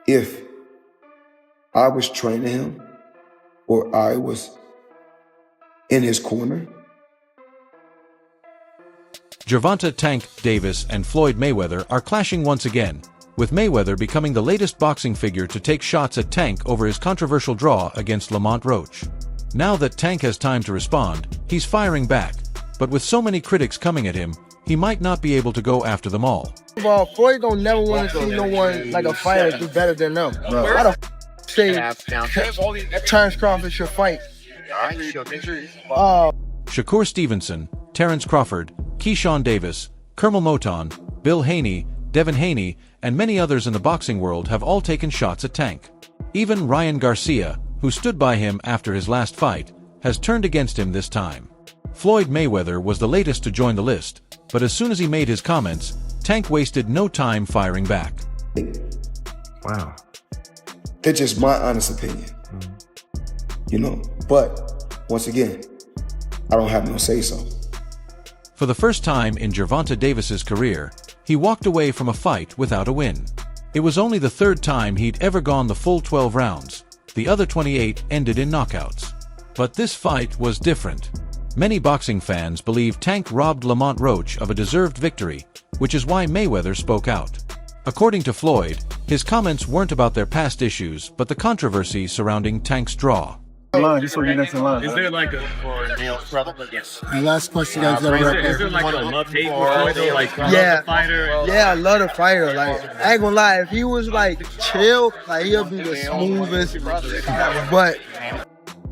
if I was training him or I was in his corner. Gervonta "Tank" Davis and Floyd Mayweather are clashing once again, with Mayweather becoming the latest boxing figure to take shots at Tank over his controversial draw against Lamont Roach. Now that Tank has time to respond, he's firing back, but with so many critics coming at him, he might not be able to go after them all. Floyd don't never want to see no one like a fighter do better than them. Why the say Terrence Crawford should fight? Shakur Stevenson, Terrence Crawford, Keyshawn Davis, Kermel Moton, Bill Haney, Devin Haney, and many others in the boxing world have all taken shots at Tank. Even Ryan Garcia, who stood by him after his last fight, has turned against him this time. Floyd Mayweather was the latest to join the list, but as soon as he made his comments, Tank wasted no time firing back. Wow. That's just my honest opinion. You know, but once again, I don't have no say-so. For the first time in Gervonta Davis's career, he walked away from a fight without a win. It was only the third time he'd ever gone the full 12 rounds. The other 28 ended in knockouts. But this fight was different. Many boxing fans believe Tank robbed Lamont Roach of a deserved victory, which is why Mayweather spoke out. According to Floyd, his comments weren't about their past issues, but the controversy surrounding Tank's draw. Just so you're next in line. Is there like a Yes. The last question guys got right there. Is there like a love-hate for Floyd? Like, yeah, the fighter? Yeah, I love the fighter. Like, I ain't gonna lie, if he was like chill, like he'll be the smoothest. But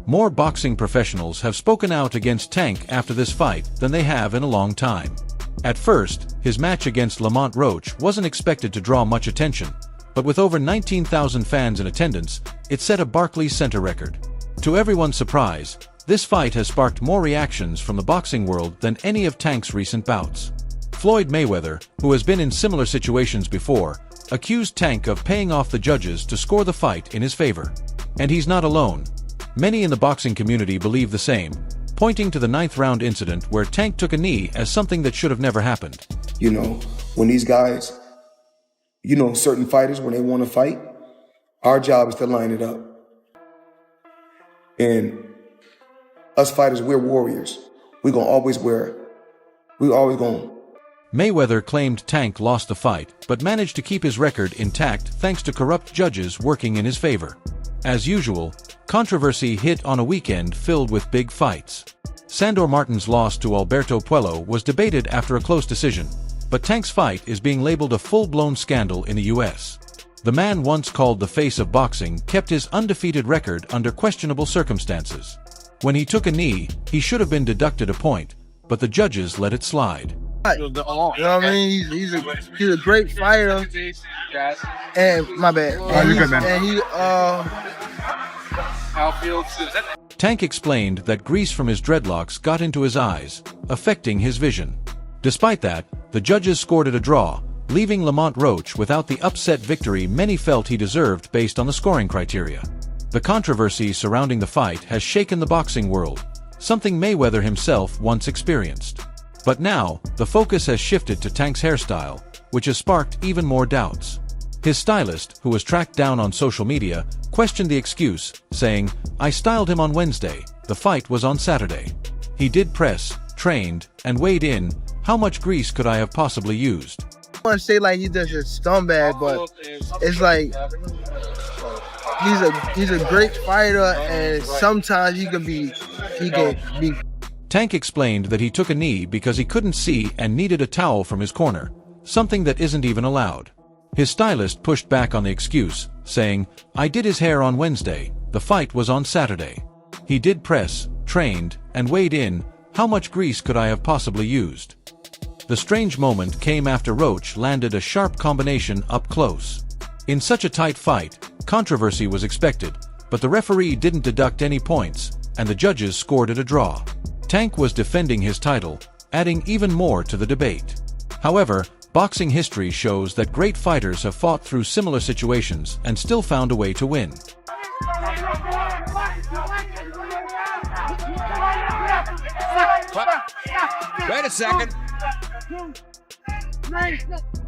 more boxing professionals have spoken out against Tank after this fight than they have in a long time. At first, his match against Lamont Roach wasn't expected to draw much attention, but with over 19,000 fans in attendance, it set a Barclays Center record. To everyone's surprise, this fight has sparked more reactions from the boxing world than any of Tank's recent bouts. Floyd Mayweather, who has been in similar situations before, accused Tank of paying off the judges to score the fight in his favor. And he's not alone. Many in the boxing community believe the same, pointing to the 9th round incident where Tank took a knee as something that should have never happened. You know, when these guys, you know, certain fighters, when they want to fight, our job is to line it up. And us fighters, we're warriors. We always going. Mayweather claimed Tank lost the fight, but managed to keep his record intact thanks to corrupt judges working in his favor. As usual, controversy hit on a weekend filled with big fights. Sandor Martin's loss to Alberto Puello was debated after a close decision, but Tank's fight is being labeled a full-blown scandal in the U.S. The man once called the face of boxing kept his undefeated record under questionable circumstances. When he took a knee, he should have been deducted a point, but the judges let it slide. You know what I mean? He's a great fighter. And my bad. Oh, you're good, man. And he Tank explained that grease from his dreadlocks got into his eyes, affecting his vision. Despite that, the judges scored it a draw, leaving Lamont Roach without the upset victory many felt he deserved based on the scoring criteria. The controversy surrounding the fight has shaken the boxing world, something Mayweather himself once experienced. But now, the focus has shifted to Tank's hairstyle, which has sparked even more doubts. His stylist, who was tracked down on social media, questioned the excuse, saying, "I styled him on Wednesday, the fight was on Saturday. He did press, trained, and weighed in. How much grease could I have possibly used?" I want to say like he does a scumbag, but it's like he's a great fighter, and sometimes he can be. Tank explained that he took a knee because he couldn't see and needed a towel from his corner, something that isn't even allowed. His stylist pushed back on the excuse, saying, "I did his hair on Wednesday, the fight was on Saturday. He did press, trained, and weighed in. How much grease could I have possibly used?" The strange moment came after Roach landed a sharp combination up close. In such a tight fight, controversy was expected, but the referee didn't deduct any points, and the judges scored it a draw. Tank was defending his title, adding even more to the debate. However, boxing history shows that great fighters have fought through similar situations and still found a way to win. Wait a second.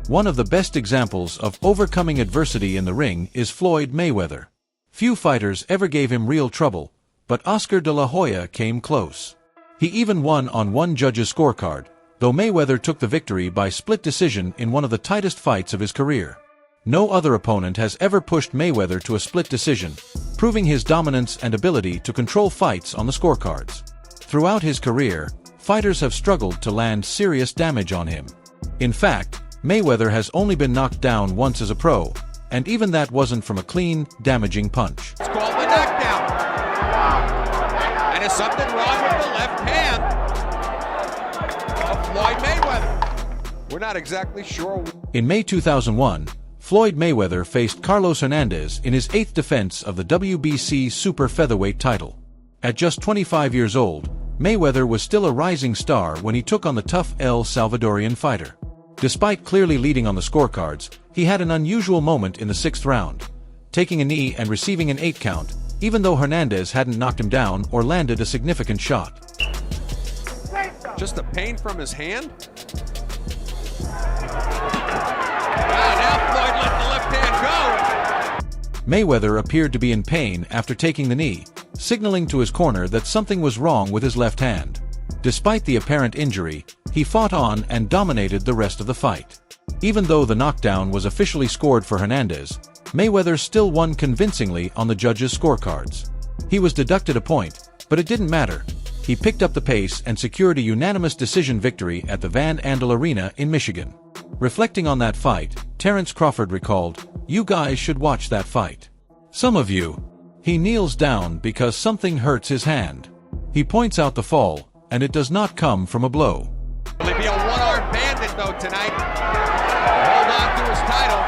One of the best examples of overcoming adversity in the ring is Floyd Mayweather. Few fighters ever gave him real trouble, but Oscar de la Hoya came close. He even won on one judge's scorecard, though Mayweather took the victory by split decision in one of the tightest fights of his career. No other opponent has ever pushed Mayweather to a split decision, proving his dominance and ability to control fights on the scorecards. Throughout his career, fighters have struggled to land serious damage on him. In fact, Mayweather has only been knocked down once as a pro, and even that wasn't from a clean, damaging punch. It's called the knockdown. And is something wrong with the left hand of Floyd Mayweather? We're not exactly sure. In May 2001, Floyd Mayweather faced Carlos Hernandez in his 8th defense of the WBC super featherweight title. At just 25 years old, Mayweather was still a rising star when he took on the tough El Salvadorian fighter. Despite clearly leading on the scorecards, he had an unusual moment in the 6th round, taking a knee and receiving an 8 count, even though Hernandez hadn't knocked him down or landed a significant shot. Just the pain from his hand? Now Floyd let the left hand go. Mayweather appeared to be in pain after taking the knee, signaling to his corner that something was wrong with his left hand. Despite the apparent injury, he fought on and dominated the rest of the fight. Even though the knockdown was officially scored for Hernandez, Mayweather still won convincingly on the judges' scorecards. He was deducted a point, but it didn't matter. He picked up the pace and secured a unanimous decision victory at the Van Andel Arena in Michigan. Reflecting on that fight, Terrence Crawford recalled, "You guys should watch that fight. Some of you." He kneels down because something hurts his hand. He points out the fall, and it does not come from a blow. Will he be a one-armed bandit, though, tonight? Hold on to his title.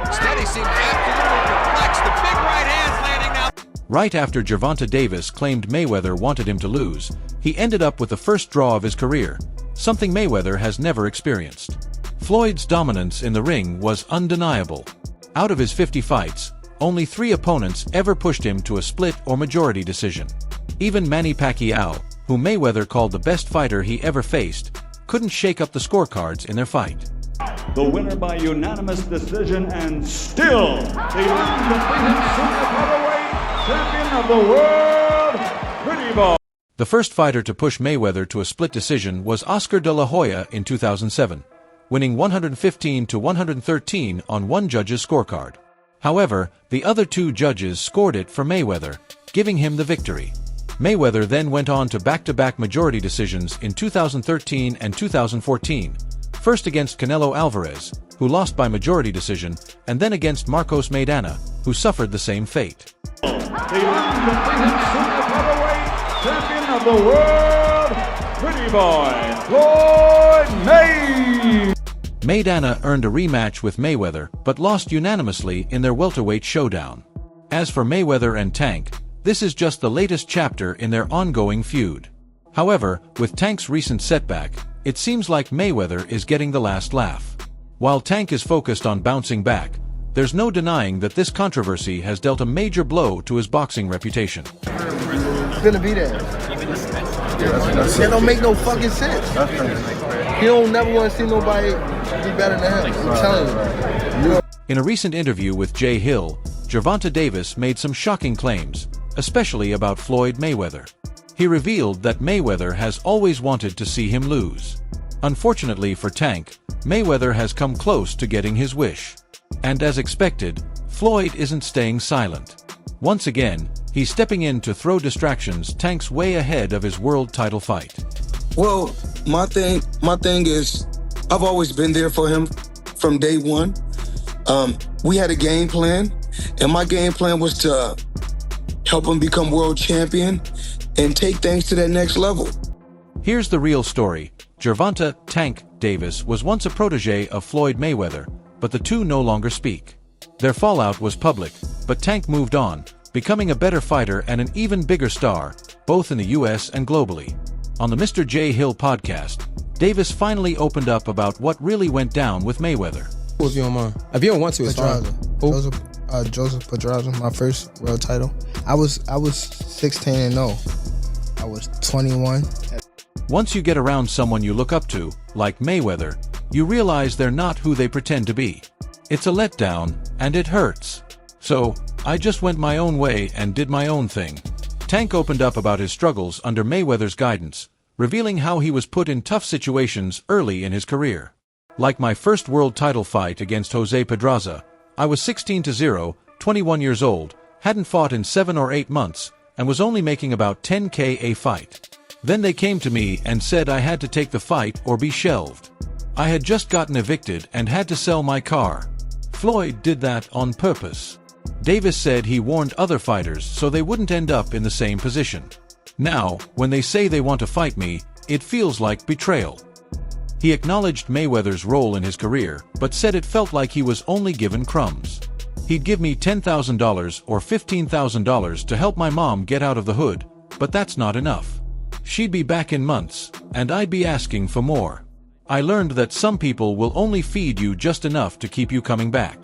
Instead, he seems absolutely perplexed. The big right hand's landing now. Right after Gervonta Davis claimed Mayweather wanted him to lose, he ended up with the first draw of his career, something Mayweather has never experienced. Floyd's dominance in the ring was undeniable. Out of his 50 fights, only 3 opponents ever pushed him to a split or majority decision. Even Manny Pacquiao, who Mayweather called the best fighter he ever faced, couldn't shake up the scorecards in their fight. The winner by unanimous decision and still the undefeated super featherweight champion of the world, Pretty Boy. The first fighter to push Mayweather to a split decision was Oscar de la Hoya in 2007, winning 115 to 113 on one judge's scorecard. However, the other 2 judges scored it for Mayweather, giving him the victory. Mayweather then went on to back-to-back majority decisions in 2013 and 2014, first against Canelo Alvarez, who lost by majority decision, and then against Marcos Maidana, who suffered the same fate. The undefeated super featherweight champion of the world, Pretty Boy, Floyd May. Maidana earned a rematch with Mayweather, but lost unanimously in their welterweight showdown. As for Mayweather and Tank, this is just the latest chapter in their ongoing feud. However, with Tank's recent setback, it seems like Mayweather is getting the last laugh. While Tank is focused on bouncing back, there's no denying that this controversy has dealt a major blow to his boxing reputation. It's gonna be there. That don't make no fucking sense. He don't never want to see nobody be better than him. I'm telling you. In a recent interview with Jay Hill, Gervonta Davis made some shocking claims, especially about Floyd Mayweather. He revealed that Mayweather has always wanted to see him lose. Unfortunately for Tank, Mayweather has come close to getting his wish. And as expected, Floyd isn't staying silent. Once again, he's stepping in to throw distractions Tank's way ahead of his world title fight. Well, my thing is, I've always been there for him from day one. We had a game plan, and my game plan was to help him become world champion and take things to that next level. Here's the real story. Gervonta "Tank" Davis was once a protege of Floyd Mayweather, but the two no longer speak. Their fallout was public, but Tank moved on, becoming a better fighter and an even bigger star, both in the US and globally. On the Mr. J. Hill podcast, Davis finally opened up about what really went down with Mayweather. If you don't mind. If you don't want to, it's fine. Joseph Pedraza, my first world title. I was 16-0. I was 21. Once you get around someone you look up to, like Mayweather, You realize they're not who they pretend to be. It's a letdown, and it hurts. So, I just went my own way and did my own thing. Tank opened up about his struggles under Mayweather's guidance, revealing how he was put in tough situations early in his career. Like my first world title fight against Jose Pedraza, I was 16-0, 21 years old, hadn't fought in 7 or 8 months, and was only making about $10K a fight. Then they came to me and said I had to take the fight or be shelved. I had just gotten evicted and had to sell my car. Floyd did that on purpose. Davis said he warned other fighters so they wouldn't end up in the same position. Now, when they say they want to fight me, it feels like betrayal. He acknowledged Mayweather's role in his career, but said it felt like he was only given crumbs. He'd give me $10,000 or $15,000 to help my mom get out of the hood, but that's not enough. She'd be back in months, and I'd be asking for more. I learned that some people will only feed you just enough to keep you coming back.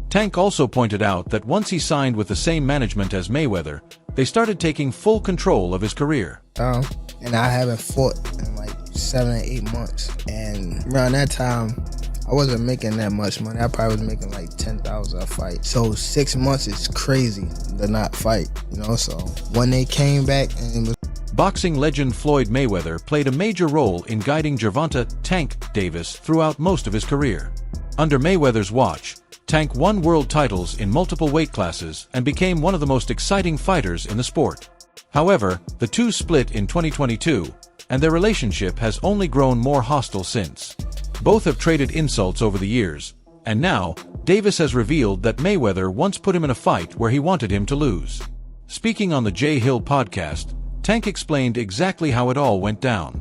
Tank also pointed out that once he signed with the same management as Mayweather, they started taking full control of his career. And I haven't fought in like 7 or 8 months. And around that time, I wasn't making that much money. I probably was making like $10,000 a fight. So 6 months is crazy to not fight, you know? So when they came back and it was... Boxing legend Floyd Mayweather played a major role in guiding Gervonta "Tank" Davis throughout most of his career. Under Mayweather's watch, Tank won world titles in multiple weight classes and became one of the most exciting fighters in the sport. However, the two split in 2022, and their relationship has only grown more hostile since. Both have traded insults over the years, and now, Davis has revealed that Mayweather once put him in a fight where he wanted him to lose. Speaking on the Jay Hill podcast, Tank explained exactly how it all went down.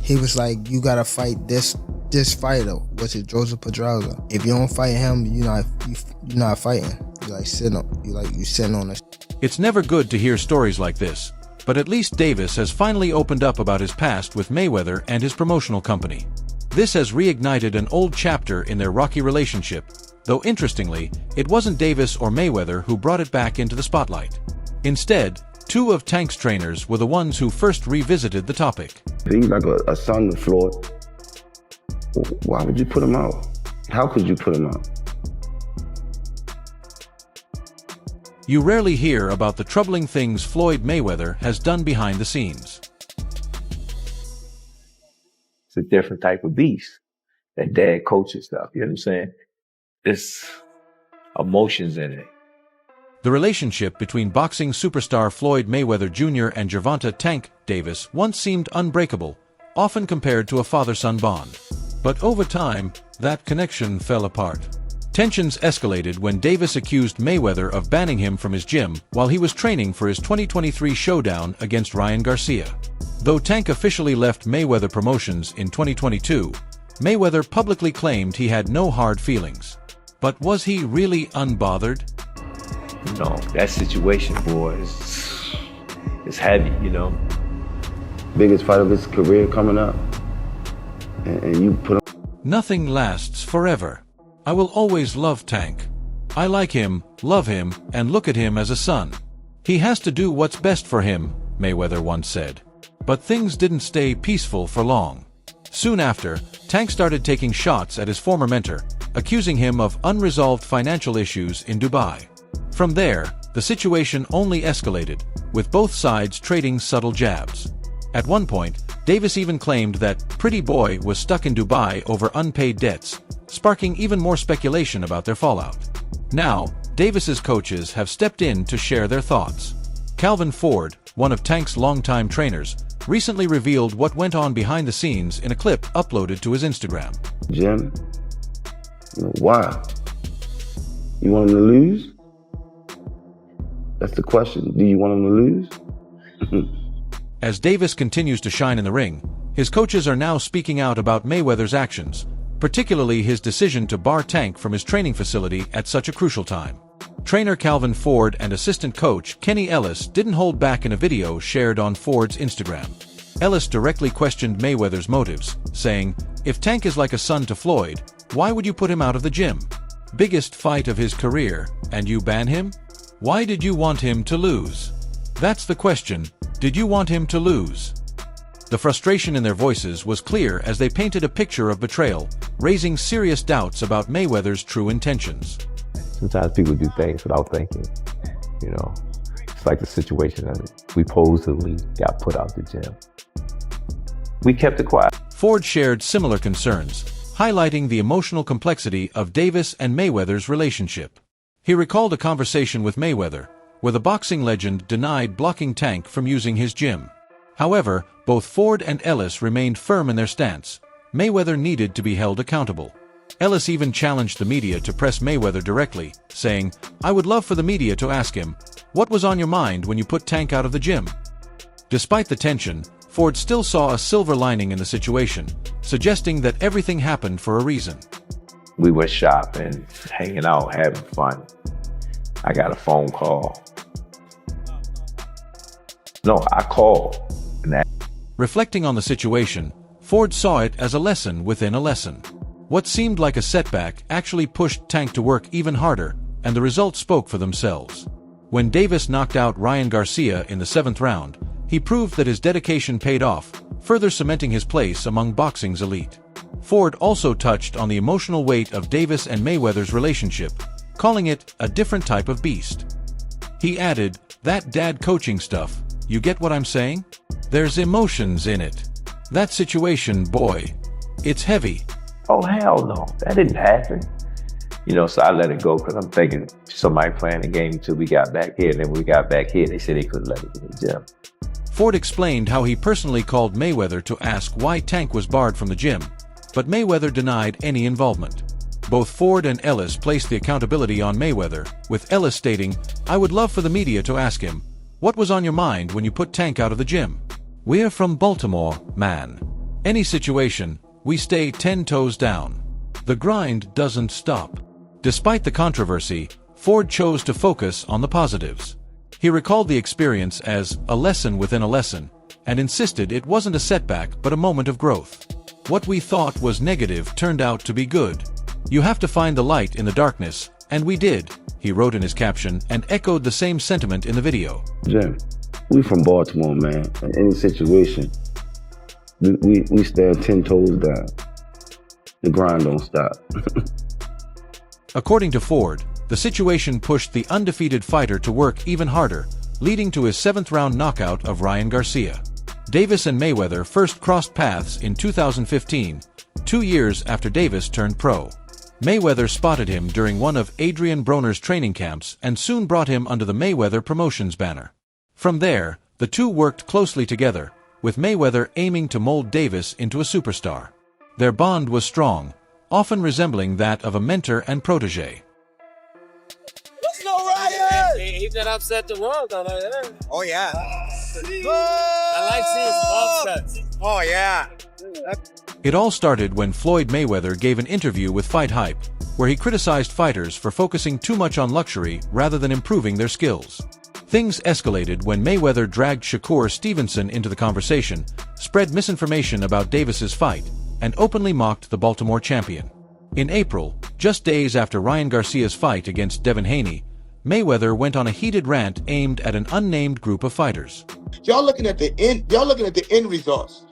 He was like, you gotta fight this fighter, which is Joseph Pedraza. If you don't fight him, you're not fighting. You sitting on this. It's never good to hear stories like this, but at least Davis has finally opened up about his past with Mayweather and his promotional company. This has reignited an old chapter in their rocky relationship, though interestingly, it wasn't Davis or Mayweather who brought it back into the spotlight. Instead, 2 of Tank's trainers were the ones who first revisited the topic. He's like a son to Floyd. Why would you put him out? How could you put him out? You rarely hear about the troubling things Floyd Mayweather has done behind the scenes. It's a different type of beast. That dad coaching stuff, you know what I'm saying? There's emotions in it. The relationship between boxing superstar Floyd Mayweather Jr. and Gervonta "Tank" Davis once seemed unbreakable, often compared to a father-son bond. But over time, that connection fell apart. Tensions escalated when Davis accused Mayweather of banning him from his gym while he was training for his 2023 showdown against Ryan Garcia. Though Tank officially left Mayweather Promotions in 2022, Mayweather publicly claimed he had no hard feelings. But was he really unbothered? No, that situation, boy, is heavy, you know. Biggest fight of his career coming up. And you put him... Nothing lasts forever. I will always love Tank. I like him, love him, and look at him as a son. He has to do what's best for him, Mayweather once said. But things didn't stay peaceful for long. Soon after, Tank started taking shots at his former mentor, accusing him of unresolved financial issues in Dubai. From there, the situation only escalated, with both sides trading subtle jabs. At one point, Davis even claimed that Pretty Boy was stuck in Dubai over unpaid debts, sparking even more speculation about their fallout. Now, Davis's coaches have stepped in to share their thoughts. Calvin Ford, one of Tank's longtime trainers, recently revealed what went on behind the scenes in a clip uploaded to his Instagram. Jim, why? You want him to lose? That's the question. Do you want him to lose? As Davis continues to shine in the ring, his coaches are now speaking out about Mayweather's actions, particularly his decision to bar Tank from his training facility at such a crucial time. Trainer Calvin Ford and assistant coach Kenny Ellis didn't hold back in a video shared on Ford's Instagram. Ellis directly questioned Mayweather's motives, saying, "If Tank is like a son to Floyd, why would you put him out of the gym? Biggest fight of his career, and you ban him? Why did you want him to lose? That's the question. Did you want him to lose?" The frustration in their voices was clear as they painted a picture of betrayal, raising serious doubts about Mayweather's true intentions. Sometimes people do things without thinking, you know. It's like the situation that we supposedly got put out the gym. We kept it quiet. Ford shared similar concerns, highlighting the emotional complexity of Davis and Mayweather's relationship. He recalled a conversation with Mayweather, where the boxing legend denied blocking Tank from using his gym. However, both Ford and Ellis remained firm in their stance. Mayweather needed to be held accountable. Ellis even challenged the media to press Mayweather directly, saying, "I would love for the media to ask him, what was on your mind when you put Tank out of the gym?" Despite the tension, Ford still saw a silver lining in the situation, suggesting that everything happened for a reason. We went shopping, hanging out, having fun. I got a phone call. No, I called. Reflecting on the situation, Ford saw it as a lesson within a lesson. What seemed like a setback actually pushed Tank to work even harder, and the results spoke for themselves. When Davis knocked out Ryan Garcia in the 7th round, he proved that his dedication paid off, further cementing his place among boxing's elite. Ford also touched on the emotional weight of Davis and Mayweather's relationship, calling it a different type of beast. He added, "That dad coaching stuff, you get what I'm saying? There's emotions in it. That situation, boy, it's heavy." Oh, hell no. That didn't happen. You know, so I let it go because I'm thinking somebody playing the game until we got back here. And then when we got back here, they said they couldn't let it in the gym. Ford explained how he personally called Mayweather to ask why Tank was barred from the gym, but Mayweather denied any involvement. Both Ford and Ellis placed the accountability on Mayweather, with Ellis stating, "I would love for the media to ask him, what was on your mind when you put Tank out of the gym? We're from Baltimore, man. Any situation, we stay 10 toes down. The grind doesn't stop." Despite the controversy, Ford chose to focus on the positives. He recalled the experience as a lesson within a lesson, and insisted it wasn't a setback but a moment of growth. "What we thought was negative turned out to be good. You have to find the light in the darkness, and we did," he wrote in his caption, and echoed the same sentiment in the video. Jim, we from Baltimore, man. In any situation, we stand 10 toes down. The grind don't stop. According to Ford, the situation pushed the undefeated fighter to work even harder, leading to his 7th round knockout of Ryan Garcia. Davis and Mayweather first crossed paths in 2015, 2 years after Davis turned pro. Mayweather spotted him during one of Adrian Broner's training camps and soon brought him under the Mayweather Promotions banner. From there, the two worked closely together, with Mayweather aiming to mold Davis into a superstar. Their bond was strong, often resembling that of a mentor and protege. Let's go, Ryan! He got upset the world on it. Oh, yeah. I like seeing upsets. Oh, yeah. It all started when Floyd Mayweather gave an interview with Fight Hype, where he criticized fighters for focusing too much on luxury rather than improving their skills. Things escalated when Mayweather dragged Shakur Stevenson into the conversation, spread misinformation about Davis's fight, and openly mocked the Baltimore champion. In April, just days after Ryan Garcia's fight against Devin Haney, Mayweather went on a heated rant aimed at an unnamed group of fighters. Y'all looking at the end results.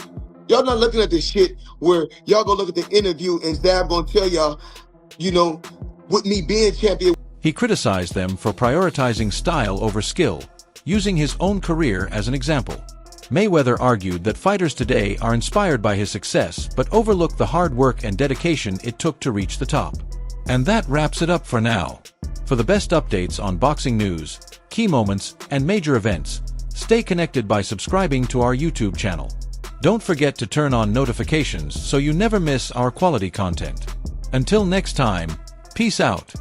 Y'all not looking at the shit where y'all go look at the interview and Zab gonna tell y'all, with me being champion. He criticized them for prioritizing style over skill, using his own career as an example. Mayweather argued that fighters today are inspired by his success but overlook the hard work and dedication it took to reach the top. And that wraps it up for now. For the best updates on boxing news, key moments, and major events, stay connected by subscribing to our YouTube channel. Don't forget to turn on notifications so you never miss our quality content. Until next time, peace out.